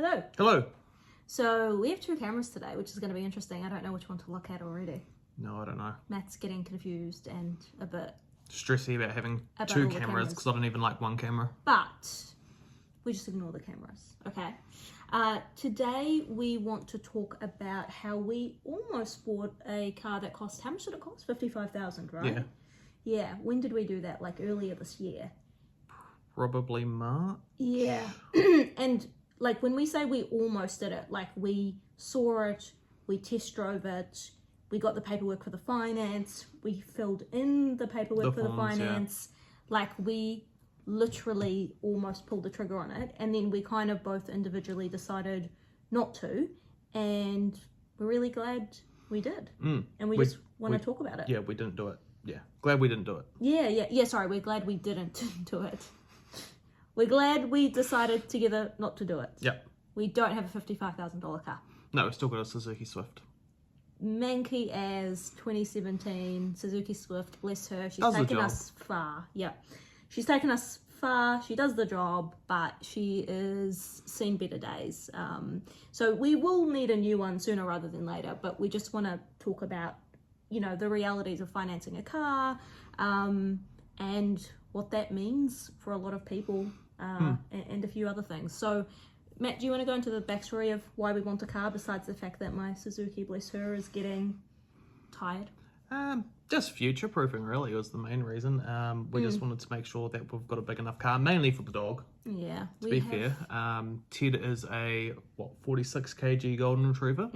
Hello. Hello. So we have two cameras today, which is going to be interesting. I don't know which one to look at already. No, I don't know. Matt's getting confused and a bit Stressy about having About two all the cameras cameras. because I don't even like one camera. But we just ignore the cameras, okay? Today we want to talk about how we almost bought a car that cost, how much did it cost? 55,000, right? Yeah. Yeah. When did we do that? Like earlier this year? Probably March. Yeah. And like when we say we almost did it, like we saw it, we test drove it, we got the paperwork for the finance, we filled in the paperwork The for the forms, yeah. finance, like we literally almost pulled the trigger on it, and then we kind of both individually decided not to, and we're really glad we did. And we just want to talk about it. Yeah, we didn't do it. Yeah. Glad we didn't do it. Yeah, sorry, we're glad we didn't do it. We're glad we decided together not to do it. Yep. We don't have a $55,000 car. No, we still got a Suzuki Swift. Manky as 2017 Suzuki Swift, bless her. She's Does the taken job. us far. Yeah. She's taken us far. She does the job, but she is seen better days. So we will need a new one sooner rather than later, but we just want to talk about, you know, the realities of financing a car, and what that means for a lot of people, and a few other things. So Matt, do you want to go into the backstory of why we want a car, besides the fact that my Suzuki, bless her, is getting tired? Just future proofing really was the main reason. We just wanted to make sure that we've got a big enough car, mainly for the dog. Yeah. To be fair, Ted is a 46 kg golden retriever,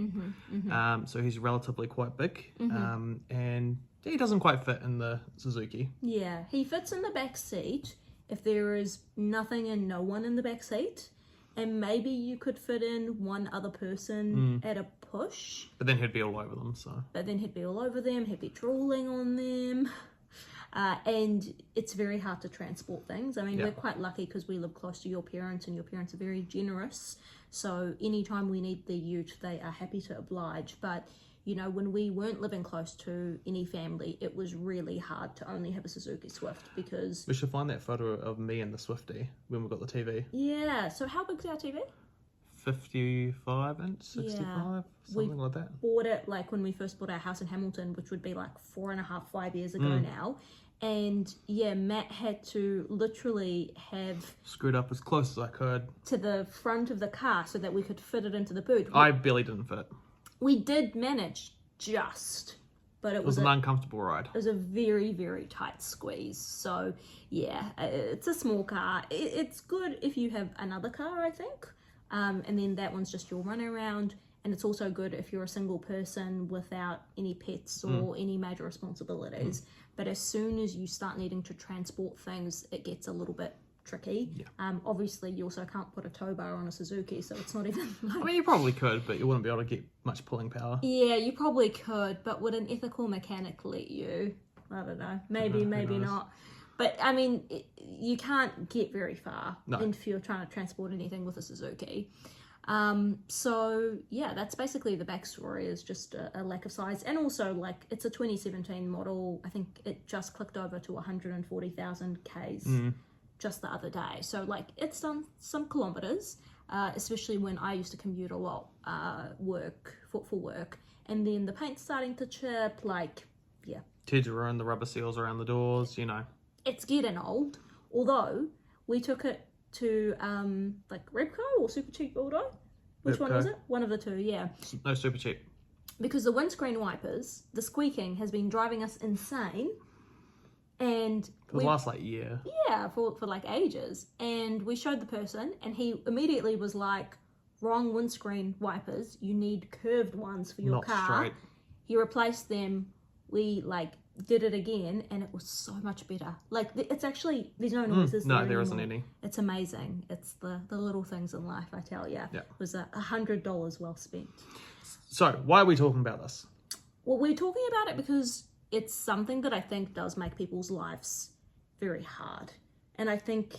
so he's relatively quite big, and he doesn't quite fit in the Suzuki. Yeah, he fits in the back seat if there is nothing and no one in the back seat, and maybe you could fit in one other person at a push, But then he'd be all over them, so. but then he'd be all over them, he'd be drooling on them, and it's very hard to transport things. I mean, Yeah. we're quite lucky because we live close to your parents, and your parents are very generous, so anytime we need the ute, they are happy to oblige. But you know, when we weren't living close to any family, it was really hard to only have a Suzuki Swift because... We should find that photo of me and the Swiftie when we got the TV. Yeah, so how big's our TV? 55 inch, 65, something like that. Bought it like when we first bought our house in Hamilton, which would be like 5 years ago now. And yeah, Matt had to literally have Screwed up as close as I could. to the front of the car so that we could fit it into the boot. I barely didn't fit. We did manage just, but It was an uncomfortable ride. It was a very, very tight squeeze. So, yeah, it's a small car. It's good if you have another car, I think. And then that one's just your runaround. And it's also good if you're a single person without any pets or any major responsibilities. But as soon as you start needing to transport things, it gets a little bit tricky. Yeah. Obviously, you also can't put a tow bar on a Suzuki, so it's not even like... I mean, you probably could, but you wouldn't be able to get much pulling power. Yeah, you probably could, but would an ethical mechanic let you? I don't know. Maybe, maybe knows? not. But, I mean, you can't get very far No. if you're trying to transport anything with a Suzuki. So, yeah, that's basically the backstory, is just a lack of size. And also, like, it's a 2017 model. I think it just clicked over to 140,000 Ks just the other day. So, like, it's done some kilometers, especially when I used to commute a lot, for work. And then the paint's starting to chip, like, yeah. Ted's ruined the rubber seals around the doors, you know. It's getting old. Although, we took it to, like, Repco or Super Cheap Builder. Which one Repco. was it? One of the two, yeah. No, super cheap. Because the windscreen wipers, the squeaking has been driving us insane. And For the last, year. yeah, for like ages. And we showed the person, and he immediately was like, wrong windscreen wipers. You need curved ones for your Not car. straight. He replaced them. We did it again, and it was so much better. Like, it's actually, there's no noises No, there there isn't anymore. any. It's amazing. It's the little things in life, I tell ya. Yeah. It was $100 well spent. So, why are we talking about this? Well, we're talking about it because it's something that I think does make people's lives very hard. And I think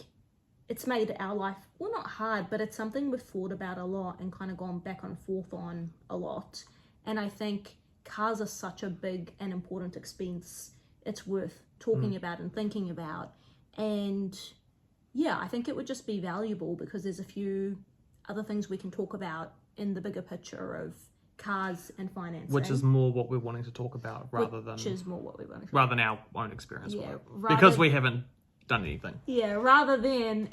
it's made our life, well, not hard, but it's something we've thought about a lot and kind of gone back and forth on a lot. And I think cars are such a big and important expense. It's worth talking about and thinking about. And yeah, I think it would just be valuable because there's a few other things we can talk about in the bigger picture of cars and financing. Which is more what we're wanting to talk about rather than our own experience with it. Because we haven't done anything. Yeah, rather than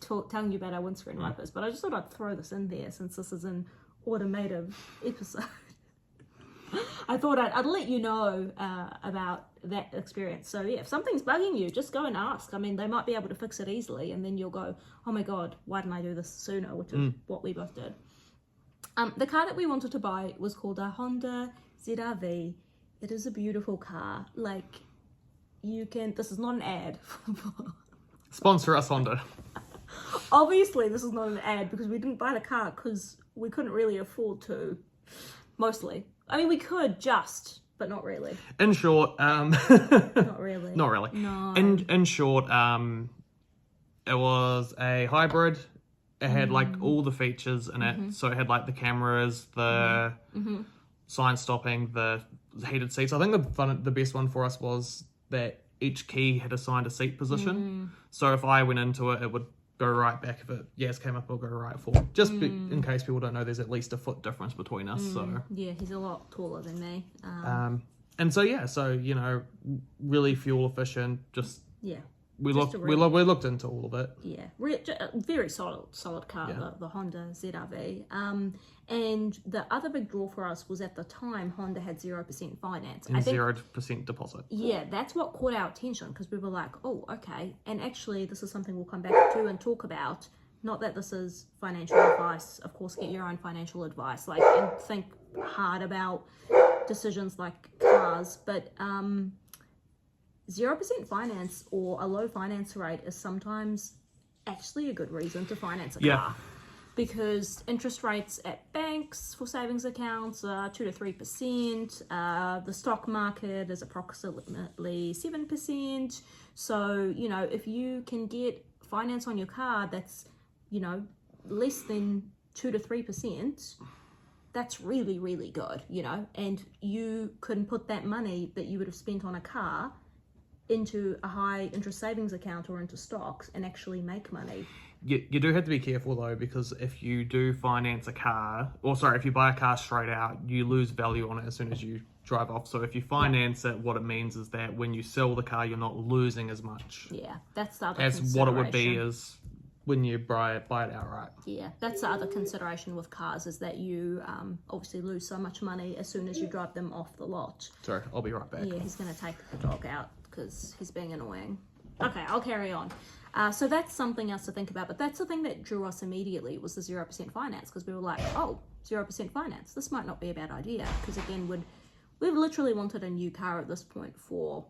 telling you about our windscreen wipers. But I just thought I'd throw this in there since this is an automotive episode. I thought I'd let you know about that experience. So yeah, if something's bugging you, just go and ask. I mean, they might be able to fix it easily, and then you'll go, oh my god, why didn't I do this sooner? Which is what we both did. The car that we wanted to buy was called a Honda ZR-V. It is a beautiful car. Like, this is not an ad. Sponsor us, Honda. Obviously, this is not an ad because we didn't buy the car because we couldn't really afford to. Mostly. I mean, we could but not really. In short, Not really. Not really. No. In short, it was a hybrid. It had like all the features in it. So it had like the cameras, the sign stopping, the heated seats. I think the best one for us was that each key had assigned a seat position. So if I went into it, it would go right back. If it came up, it'll go right forward. Just in case people don't know, there's at least a foot difference between us. So yeah, he's a lot taller than me. And so you know, really fuel efficient. Just yeah. We looked into all of it. Yeah, very solid car, the Honda ZR-V. And the other big draw for us was at the time Honda had 0% finance. And 0% deposit. Yeah, that's what caught our attention because we were like, oh, okay. And actually, this is something we'll come back to and talk about. Not that this is financial advice. Of course, get your own financial advice. And think hard about decisions like cars. But 0% finance or a low finance rate is sometimes actually a good reason to finance a car. Because interest rates at banks for savings accounts are 2 to 3%. The stock market is approximately 7%. So, you know, if you can get finance on your car that's, you know, less than 2 to 3%, that's really, really good, you know. And you can put that money that you would have spent on a car into a high interest savings account or into stocks and actually make money. You do have to be careful though, because if you do finance a car, if you buy a car straight out, you lose value on it as soon as you drive off. So if you finance it, what it means is that when you sell the car, you're not losing as much. Yeah, that's the other as what it would be is when you buy it outright. Yeah, that's the other consideration with cars, is that you obviously lose so much money as soon as you drive them off the lot. Sorry, I'll be right back. Yeah, he's going to take the dog out because he's being annoying. Okay, I'll carry on. So that's something else to think about, but that's the thing that drew us immediately was the 0% finance, because we were like, oh, 0% finance, this might not be a bad idea, because again, we've literally wanted a new car at this point for,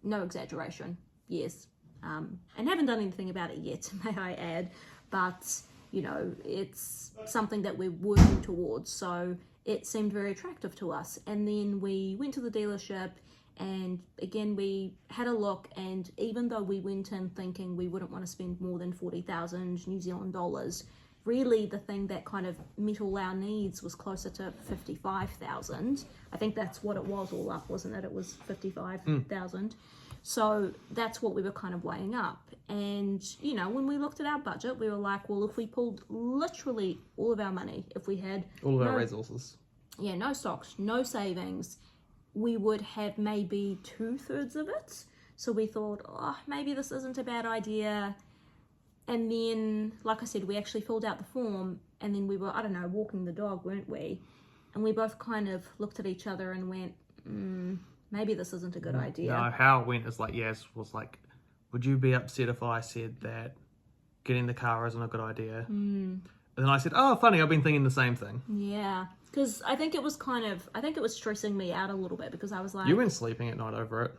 no exaggeration, years, and haven't done anything about it yet, may I add, but, you know, it's something that we're working towards, so it seemed very attractive to us. And then we went to the dealership, and again, we had a look, and even though we went in thinking we wouldn't want to spend more than 40,000 New Zealand dollars, really the thing that kind of met all our needs was closer to 55,000. I think that's what it was all up, wasn't it? It was 55,000. So that's what we were kind of weighing up. And, you know, when we looked at our budget, we were like, well, if we pulled literally all of our money, if we had all of our resources, no stocks, no savings, we would have maybe 2/3 of it. So we thought, oh, maybe this isn't a bad idea. And then, like I said, we actually filled out the form, and then we were, I don't know, walking the dog, weren't we? And we both kind of looked at each other and went, maybe this isn't a good idea. No, how it went is like, was like, would you be upset if I said that getting the car isn't a good idea? And then I said, oh, funny, I've been thinking the same thing. Yeah. Because I think it was stressing me out a little bit, because I was like... You weren't sleeping at night over it.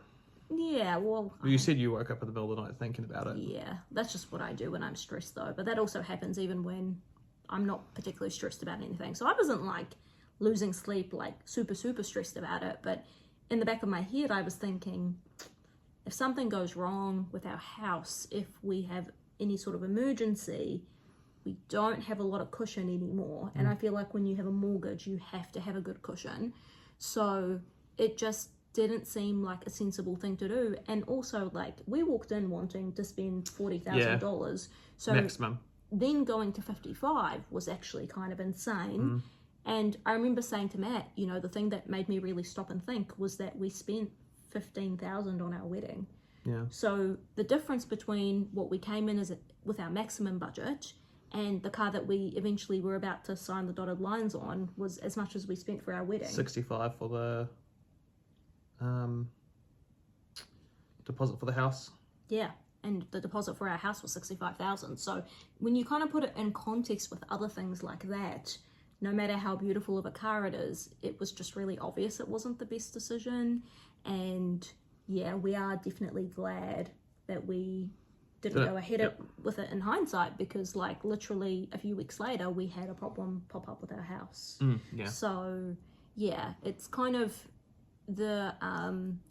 Yeah, well... You said you woke up in the middle of the night thinking about it. Yeah, that's just what I do when I'm stressed, though. But that also happens even when I'm not particularly stressed about anything. So I wasn't, like, losing sleep, like, super, super stressed about it. But in the back of my head, I was thinking, if something goes wrong with our house, if we have any sort of emergency... we don't have a lot of cushion anymore. And I feel like when you have a mortgage, you have to have a good cushion. So it just didn't seem like a sensible thing to do. And also, like, we walked in wanting to spend $40,000. So maximum. then going to 55 was actually kind of insane. And I remember saying to Matt, you know, the thing that made me really stop and think was that we spent 15,000 on our wedding. Yeah. So the difference between what we came in with our maximum budget and the car that we eventually were about to sign the dotted lines on was as much as we spent for our wedding. 65 for the deposit for the house. Yeah, and the deposit for our house was 65,000. So when you kind of put it in context with other things like that, no matter how beautiful of a car it is, it was just really obvious it wasn't the best decision. And yeah, we are definitely glad that we didn't go ahead with it in hindsight, because like literally a few weeks later we had a problem pop up with our house. Yeah. So yeah, it's kind of the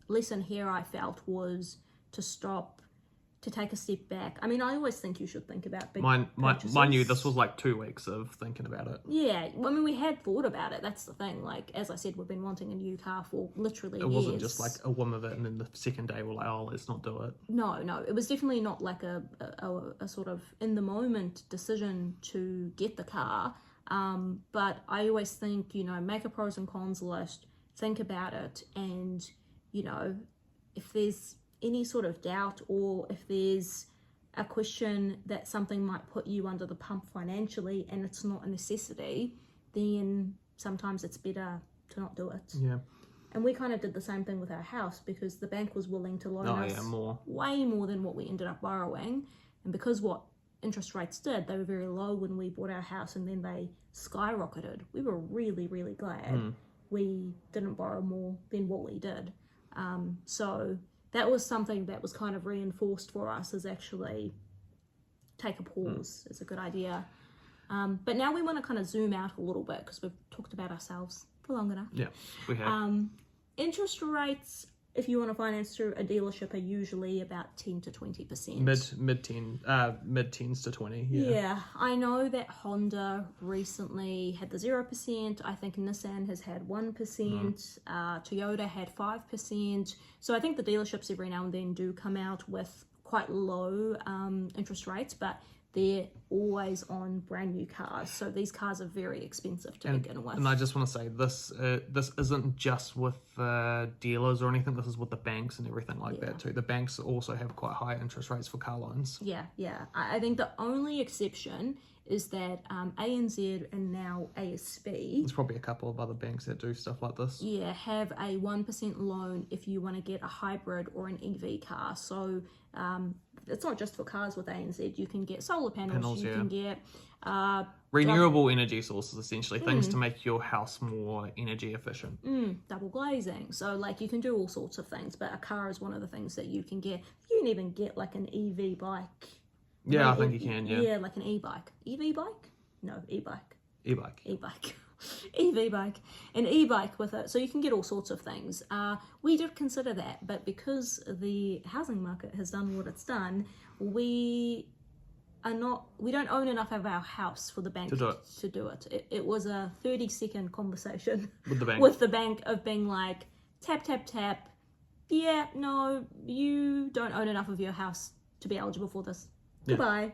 lesson here I felt was to take a step back. I mean, I always think you should think about big purchases. Mind you, this was like 2 weeks of thinking about it. Yeah, I mean, we had thought about it. That's the thing. Like, as I said, we've been wanting a new car for literally years. It wasn't just like a whim of it, and then the second day we're like, oh, let's not do it. No, it was definitely not like a sort of in the moment decision to get the car. But I always think, you know, make a pros and cons list, think about it, and you know, if there's any sort of doubt, or if there's a question that something might put you under the pump financially and it's not a necessity, then sometimes it's better to not do it. Yeah. And we kind of did the same thing with our house, because the bank was willing to loan us way more than what we ended up borrowing. And because what interest rates did, they were very low when we bought our house, and then they skyrocketed. We were really, really glad we didn't borrow more than what we did. So that was something that was kind of reinforced for us, as actually take a pause is a good idea. But now we want to kind of zoom out a little bit, because we've talked about ourselves for long enough. Yeah, we have. Interest rates, if you want to finance through a dealership, are usually about 10 to 20%. Mid-teens to 20, Yeah, I know that Honda recently had the 0%. I think Nissan has had 1%. Toyota had 5%. So I think the dealerships every now and then do come out with quite low interest rates, but they're always on brand new cars. So these cars are very expensive to begin with. And I just want to say, this isn't just with dealers or anything. This is with the banks and everything like that too. The banks also have quite high interest rates for car loans. Yeah. I think the only exception is that ANZ and now ASB. There's probably a couple of other banks that do stuff like this. Yeah, have a 1% loan if you want to get a hybrid or an EV car. So it's not just for cars with ANZ. You can get solar panels, you can get renewable energy sources, essentially things to make your house more energy efficient. Double glazing. So like you can do all sorts of things, but a car is one of the things that you can get. You can even get like an EV bike. Yeah, I think you can, Yeah, like an e-bike. EV bike? No, e-bike. E-bike. EV bike. An e-bike with it. So you can get all sorts of things. We did consider that, but because the housing market has done what it's done, we don't own enough of our house for the bank to do it. It was a 30-second conversation with the bank of being like, tap, tap, tap. Yeah, no, you don't own enough of your house to be eligible for this. Goodbye.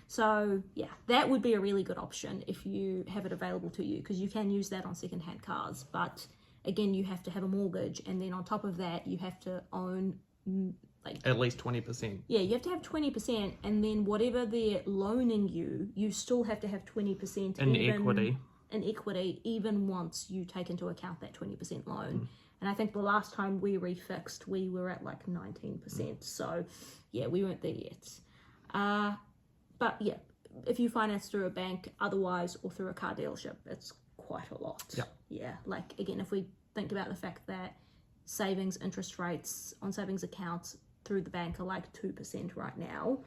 So yeah, that would be a really good option if you have it available to you, because you can use that on secondhand cars. But again, you have to have a mortgage, and then on top of that, you have to own like at least 20%. Yeah, you have to have 20%, and then whatever they're loaning you, you still have to have 20% in equity, even once you take into account that 20% loan. And I think the last time we refixed, we were at like 19%. So yeah, we weren't there yet. But yeah, if you finance through a bank otherwise, or through a car dealership, it's quite a lot. Yeah, like again, if we think about the fact that savings interest rates on savings accounts through the bank are like 2% right now,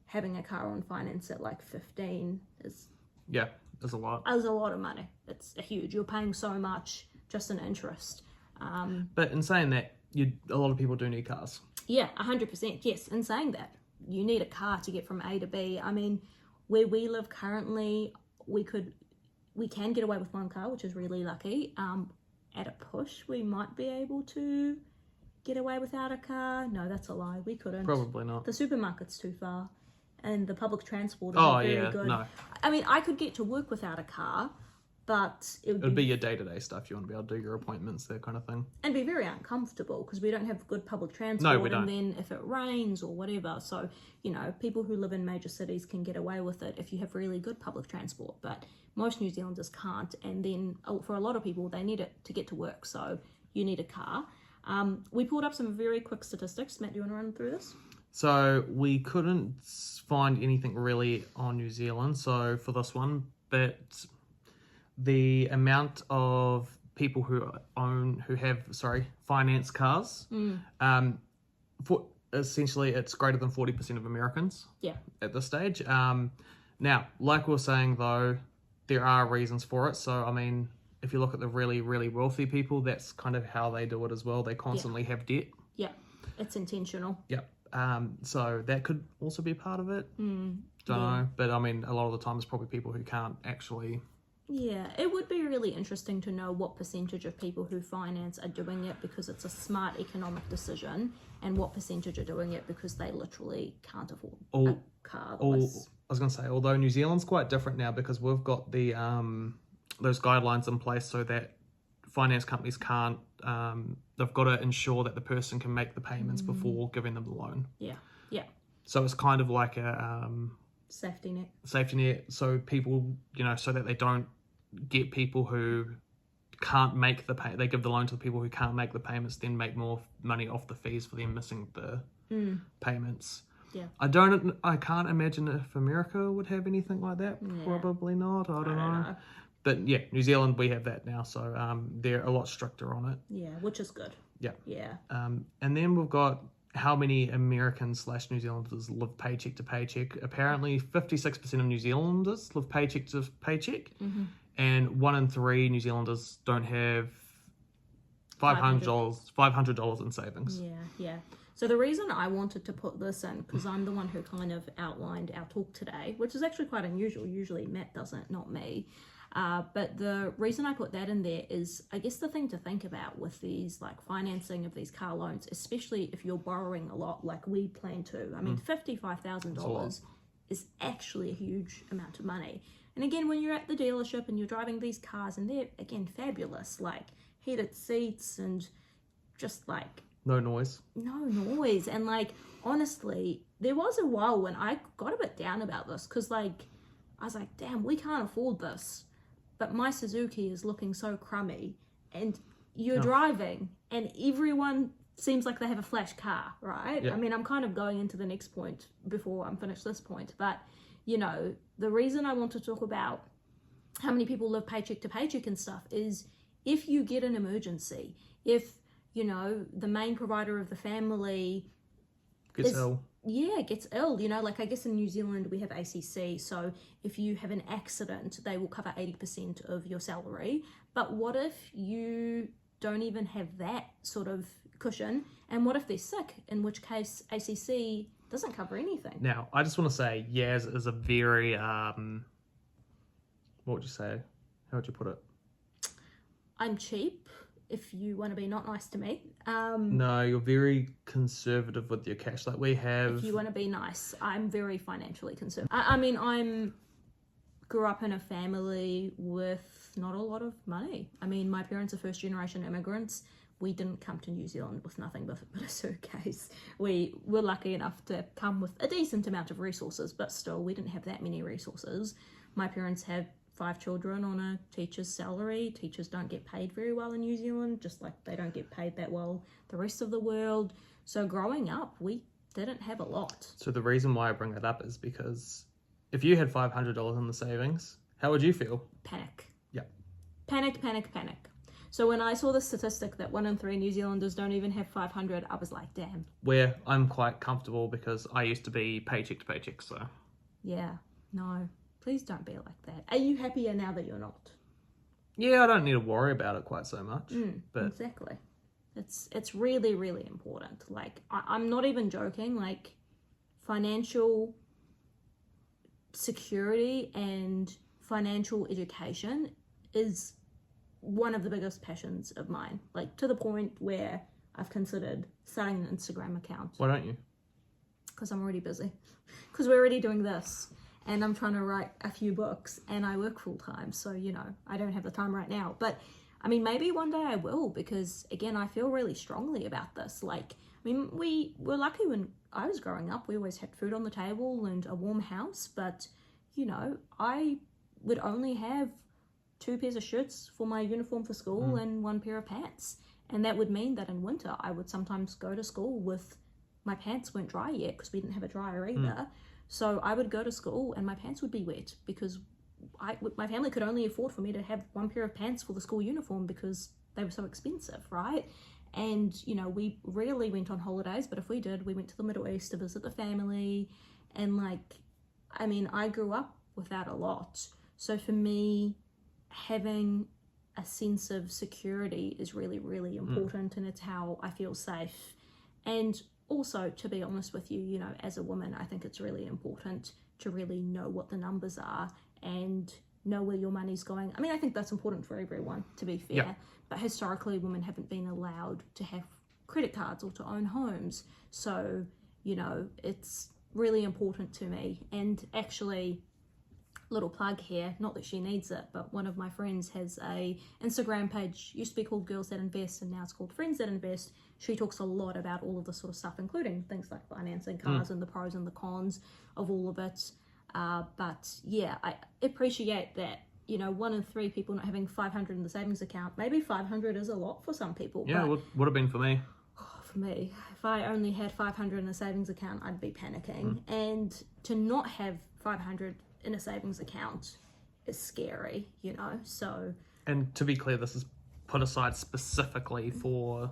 having a car on finance at like 15 is a lot. Is a lot of money. It's huge. You're paying so much just in interest. But in saying that, a lot of people do need cars. Yeah, 100%. Yes, in saying that, you need a car to get from A to B. I mean, where we live currently, we can get away with one car, which is really lucky. At a push, we might be able to get away without a car. No, that's a lie. We couldn't. Probably not. The supermarket's too far. and the public transport is Oh very yeah, good. no, I mean, I could get to work without a car, but it it'd be your day-to-day stuff. You want to be able to do your appointments, that kind of thing. and be very uncomfortable because we don't have good public transport. we don't. And then if it rains or whatever, so people who live in major cities can get away with it if you have really good public transport, but most New Zealanders can't. And then for a lot of people, they need it to get to work, so you need a car. We pulled up some very quick statistics. Matt, do you want to run through this? So we couldn't find anything really on New Zealand. So for this one, but the amount of people who have finance cars, for essentially it's greater than 40% of Americans. Yeah. At this stage. Now, like we were saying though, there are reasons for it. So I mean, if you look at the really, really wealthy people, that's kind of how they do it as well. They constantly have debt. Yeah, it's intentional. Yep. So that could also be part of it. Don't know. But I mean, a lot of the time it's probably people who can't actually. Yeah, it would be really interesting to know what percentage of people who finance are doing it because it's a smart economic decision, and what percentage are doing it because they literally can't afford a car. I was going to say, although New Zealand's quite different now because we've got the those guidelines in place so that finance companies can't. They've got to ensure that the person can make the payments before giving them the loan. Yeah, yeah. So it's kind of like a Safety net. Safety net. So people, so that they don't get people who can't make the pay. They give the loan to the people who can't make the payments, then make more money off the fees for them missing the payments. Yeah. I can't imagine if America would have anything like that. Yeah. Probably not. I don't know. But yeah, New Zealand, we have that now, so they're a lot stricter on it. Yeah, which is good. Yeah. Yeah. And then we've got how many Americans / New Zealanders live paycheck to paycheck. Apparently 56% of New Zealanders live paycheck to paycheck, and 1 in 3 New Zealanders don't have $500 in savings. Yeah, yeah. So the reason I wanted to put this in, because I'm the one who kind of outlined our talk today, which is actually quite unusual. Usually Matt does it, not me. But the reason I put that in there is, I guess the thing to think about with these like financing of these car loans, especially if you're borrowing a lot like we plan to. I mean, $55,000 is actually a huge amount of money. And again, when you're at the dealership and you're driving these cars, and they're again fabulous, like heated seats and just like no noise, and like honestly, there was a while when I got a bit down about this because like I was like, damn, we can't afford this. But my Suzuki is looking so crummy, and you're driving, and everyone seems like they have a flash car, right? Yeah. I mean, I'm kind of going into the next point before I'm finished this point, but the reason I want to talk about how many people live paycheck to paycheck and stuff is if you get an emergency, if the main provider of the family gets ill. Yeah, gets ill. Like I guess in New Zealand we have ACC, so if you have an accident, they will cover 80% of your salary. But what if you don't even have that sort of cushion? And what if they're sick? In which case ACC doesn't cover anything. Now, I just want to say, Yaz is a very, what would you say? How would you put it? I'm cheap. If you want to be not nice to me. No, you're very conservative with your cash. Like we have. If you want to be nice, I'm very financially conservative. I grew up in a family with not a lot of money. I mean, my parents are first generation immigrants. We didn't come to New Zealand with nothing but a suitcase. We were lucky enough to come with a decent amount of resources, but still, we didn't have that many resources. My parents have 5 children on a teacher's salary. Teachers don't get paid very well in New Zealand, just like they don't get paid that well the rest of the world. So growing up, we didn't have a lot. So the reason why I bring that up is because if you had $500 in the savings, how would you feel? Panic. Yeah. Panic. So when I saw the statistic that 1 in 3 New Zealanders don't even have 500, I was like, damn. Where I'm quite comfortable because I used to be paycheck to paycheck, so. Yeah, no. Please don't be like that. Are you happier now that you're not? Yeah, I don't need to worry about it quite so much. But exactly. It's really, really important. Like, I'm not even joking. Like, financial security and financial education is one of the biggest passions of mine. Like, to the point where I've considered starting an Instagram account. Why don't you? because I'm already busy. Because we're already doing this, and I'm trying to write a few books, and I work full time, so I don't have the time right now. But I mean, maybe one day I will, because again, I feel really strongly about this. Like, I mean, we were lucky when I was growing up. We always had food on the table and a warm house, but I would only have 2 pairs of shirts for my uniform for school and 1 pair of pants. And that would mean that in winter, I would sometimes go to school with my pants weren't dry yet because we didn't have a dryer either. So I would go to school and my pants would be wet because my family could only afford for me to have 1 pair of pants for the school uniform because they were so expensive, right? And, we rarely went on holidays, but if we did, we went to the Middle East to visit the family. And I grew up without a lot. So for me, having a sense of security is really, really important, and it's how I feel safe. And also, to be honest with you, as a woman, I think it's really important to really know what the numbers are and know where your money's going. I mean, I think that's important for everyone, to be fair. Yeah. But historically, women haven't been allowed to have credit cards or to own homes. So, it's really important to me. And actually, little plug here, not that she needs it, but one of my friends has a Instagram page, used to be called Girls That Invest, and now it's called Friends That Invest. She talks a lot about all of this sort of stuff, including things like financing cars and the pros and the cons of all of it. But yeah, I appreciate that, 1 in 3 people not having 500 in the savings account. Maybe 500 is a lot for some people. Yeah, but it would have been for me. for me, if I only had 500 in a savings account, I'd be panicking. And to not have 500 in a savings account is scary, so. And to be clear, this is put aside specifically for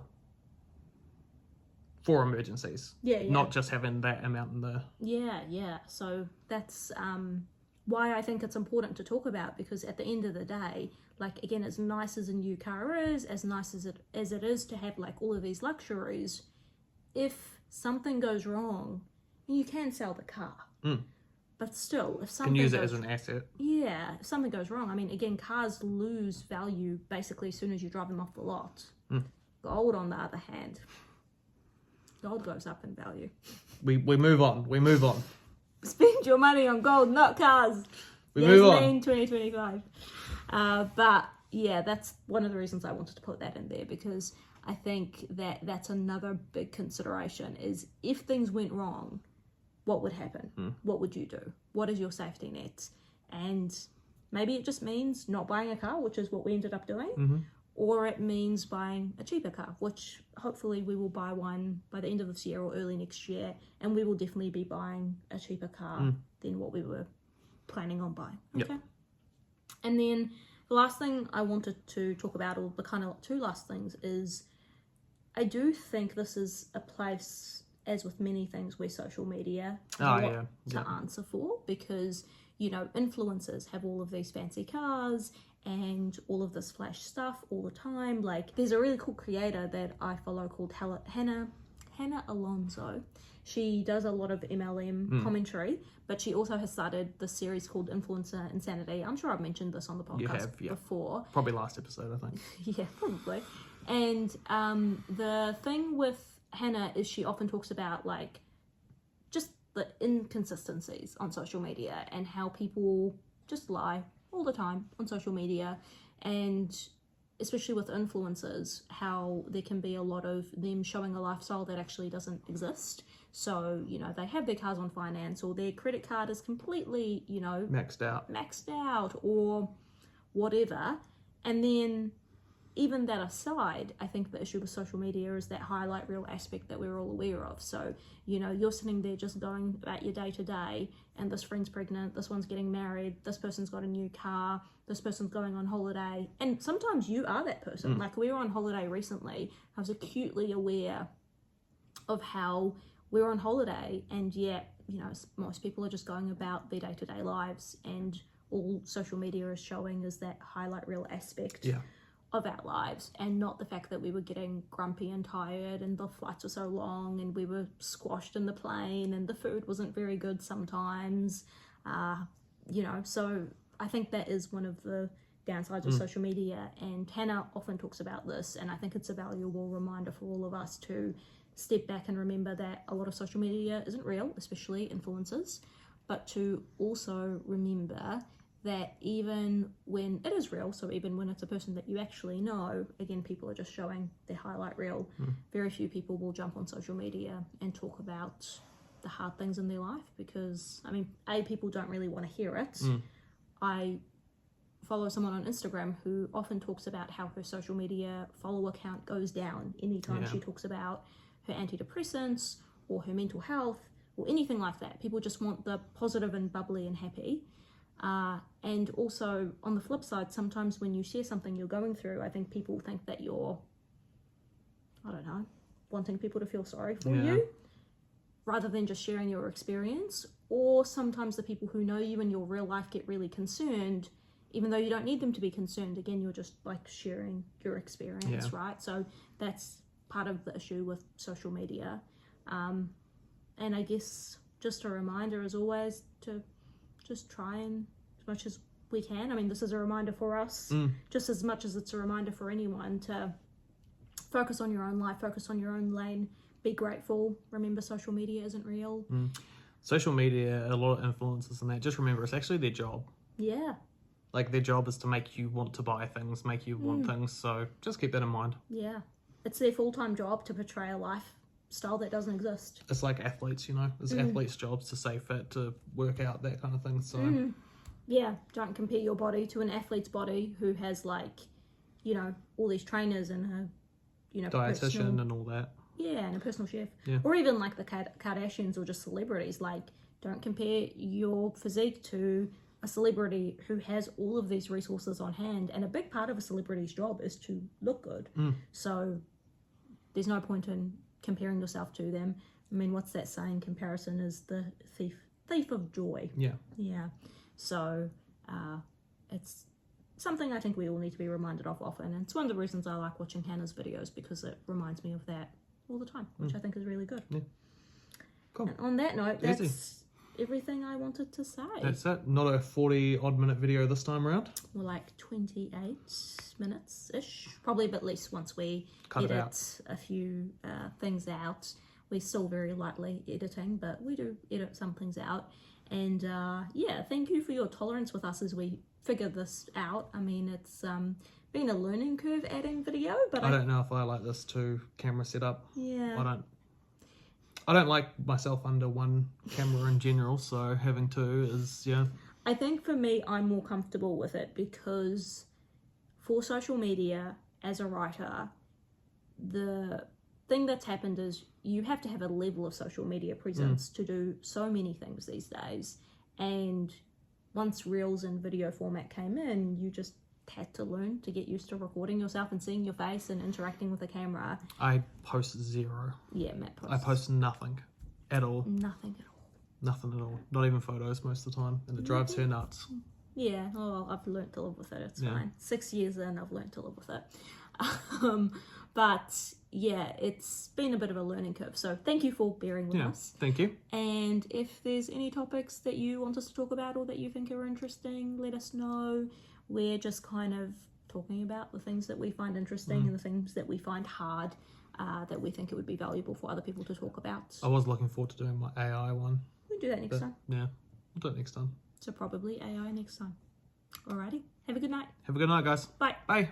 emergencies. Yeah. Not just having that amount in there. Yeah. So that's why I think it's important to talk about, because at the end of the day, again, as nice as a new car is, as nice as it is to have all of these luxuries, if something goes wrong, you can sell the car. But still, if something can use it as an asset. Yeah, if something goes wrong, I mean, again, cars lose value basically as soon as you drive them off the lot. Gold, on the other hand, gold goes up in value. We move on. Spend your money on gold, not cars. We move on. 2025. But yeah, that's one of the reasons I wanted to put that in there, because I think that's another big consideration is if things went wrong, what would happen? What would you do? What is your safety net? And maybe it just means not buying a car, which is what we ended up doing, or it means buying a cheaper car, which hopefully we will buy one by the end of this year or early next year, and we will definitely be buying a cheaper car than what we were planning on buying. Okay. Yep. And then the last thing I wanted to talk about, or the kind of 2 last things, is I do think this is a place, as with many things, where social media has a lot to answer for, because influencers have all of these fancy cars and all of this flash stuff all the time. There's a really cool creator that I follow called Hannah Alonso. She does a lot of MLM commentary, but she also has started this series called Influencer Insanity. I'm sure I've mentioned this on the podcast before. Probably last episode, I think. Yeah, probably. And the thing with Hannah is she often talks about just the inconsistencies on social media and how people just lie all the time on social media, and especially with influencers, how there can be a lot of them showing a lifestyle that actually doesn't exist. So, they have their cars on finance, or their credit card is completely, maxed out or whatever. And then even that aside, I think the issue with social media is that highlight reel aspect that we're all aware of. So, you're sitting there just going about your day to day, and this friend's pregnant, this one's getting married, this person's got a new car, this person's going on holiday. And sometimes you are that person. We were on holiday recently. I was acutely aware of how we were on holiday, and yet, most people are just going about their day to day lives, and all social media is showing is that highlight reel aspect. Yeah. Of our lives, and not the fact that we were getting grumpy and tired and the flights were so long and we were squashed in the plane and the food wasn't very good sometimes. So I think that is one of the downsides of social media, and Hannah often talks about this, and I think it's a valuable reminder for all of us to step back and remember that a lot of social media isn't real, especially influencers, but to also remember that even when it is real, so even when it's a person that you actually know, again, people are just showing their highlight reel. Very few people will jump on social media and talk about the hard things in their life because, I mean, people don't really want to hear it. I follow someone on Instagram who often talks about how her social media follower count goes down anytime she talks about her antidepressants or her mental health or anything like that. People just want the positive and bubbly and happy. And also on the flip side, sometimes when you share something you're going through, I think people think that you're, I don't know, wanting people to feel sorry for you rather than just sharing your experience. Or sometimes the people who know you in your real life get really concerned, even though you don't need them to be concerned. Again, you're just like sharing your experience, right? So that's part of the issue with social media. And I guess just a reminder as always to just try and as much as we can. I mean, this is a reminder for us, just as much as it's a reminder for anyone to focus on your own life, focus on your own lane, be grateful. Remember, social media isn't real. Social media, a lot of influencers and that, just remember it's actually their job. Yeah. Like their job is to make you want to buy things, make you want things. So just keep that in mind. Yeah. It's their full-time job to portray a lifestyle that doesn't exist. It's like athletes, you know, it's athletes' jobs to stay fit, to work out, that kind of thing. So yeah, don't compare your body to an athlete's body who has like, you know, all these trainers and a, you know, dietitian and all that. Yeah, and a personal chef. Yeah. Or even like the Kardashians or just celebrities. Like, don't compare your physique to a celebrity who has all of these resources on hand. And a big part of a celebrity's job is to look good. So there's no point in comparing yourself to them. I mean, what's that saying? Comparison is the thief of joy. Yeah. Yeah. So it's something I think we all need to be reminded of often. And it's one of the reasons I like watching Hannah's videos, because it reminds me of that all the time, which I think is really good. Yeah. Cool. And on that note, that's everything I wanted to say. That's it. Not a 40-odd minute video this time around. More like 28 minutes-ish. Probably a bit less once we edit a few things out. We're still very lightly editing, but we do edit some things out. And yeah, thank you for your tolerance with us as we figure this out. I mean, it's been a learning curve adding video, but I don't know if I like this two camera setup. Yeah. I don't like myself under one camera in general, so having two is, I think for me, I'm more comfortable with it because for social media, as a writer, the thing that's happened is you have to have a level of social media presence to do so many things these days. And once Reels and video format came in, you just had to learn to get used to recording yourself and seeing your face and interacting with the camera. I post zero. Yeah, Matt posts. I post nothing at all. Nothing at all. Nothing at all. Not even photos most of the time. And it drives her nuts. Yeah, I've learned to live with it. It's fine. 6 years in, I've learned to live with it. But yeah, it's been a bit of a learning curve. So thank you for bearing with us. Thank you. And if there's any topics that you want us to talk about or that you think are interesting, let us know. We're just kind of talking about the things that we find interesting and the things that we find hard, that we think it would be valuable for other people to talk about. I was looking forward to doing my AI one. We'll do that next time. Yeah, we'll do it next time. So probably AI next time. Alrighty. Have a good night. Have a good night, guys. Bye. Bye.